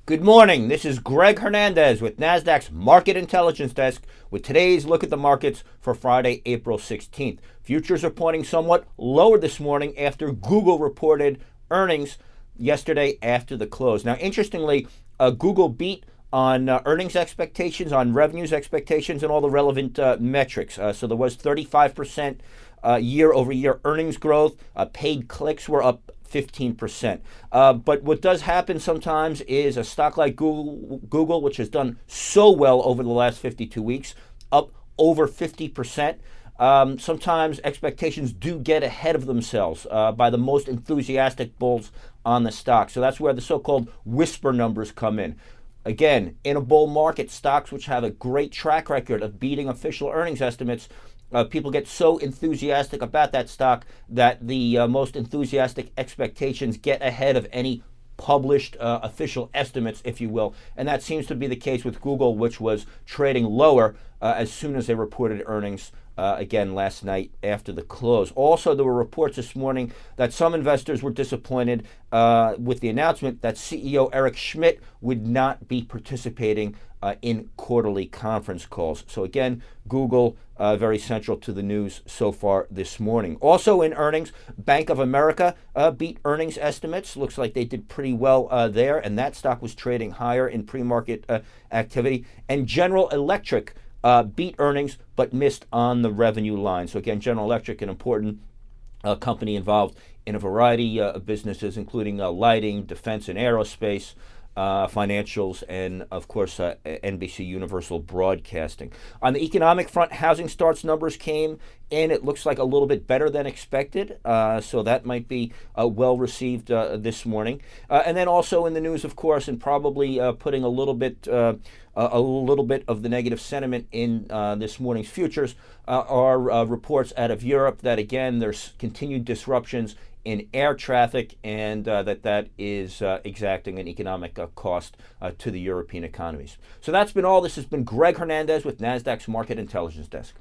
Good morning. This is Greg Hernandez with Nasdaq's Market Intelligence Desk with today's look at the markets for Friday, April 16th. Futures are pointing somewhat lower this morning after Google reported earnings yesterday after the close. Now, interestingly, Google beat on earnings expectations, on revenues expectations, and all the relevant metrics. So there was 35% year over year earnings growth. Paid clicks were up 15%. But what does happen sometimes is a stock like Google, which has done so well over the last 52 weeks, up over 50%. Sometimes expectations do get ahead of themselves by the most enthusiastic bulls on the stock. So that's where the so-called whisper numbers come in. Again, in a bull market, stocks which have a great track record of beating official earnings estimates, people get so enthusiastic about that stock that the most enthusiastic expectations get ahead of any published official estimates, if you will. And that seems to be the case with Google, which was trading lower as soon as they reported earnings again last night after the close. Also, there were reports this morning that some investors were disappointed with the announcement that CEO Eric Schmidt would not be participating in quarterly conference calls. So again, Google very central to the news so far this morning. Also in earnings, Bank of America beat earnings estimates. Looks like they did pretty well there, and that stock was trading higher in pre-market activity. And General Electric beat earnings but missed on the revenue line. So again, General Electric, an important company involved in a variety of businesses, including lighting, defense and aerospace, financials, and of course NBC Universal Broadcasting. On the economic front, housing starts numbers came in. It looks like a little bit better than expected, so that might be well received this morning. And then also in the news, of course, and probably putting a little bit of the negative sentiment in this morning's futures are reports out of Europe that again there's continued disruptions in air traffic, and that is exacting an economic cost to the European economies. So that's been all. This has been Greg Hernandez with Nasdaq's Market Intelligence Desk.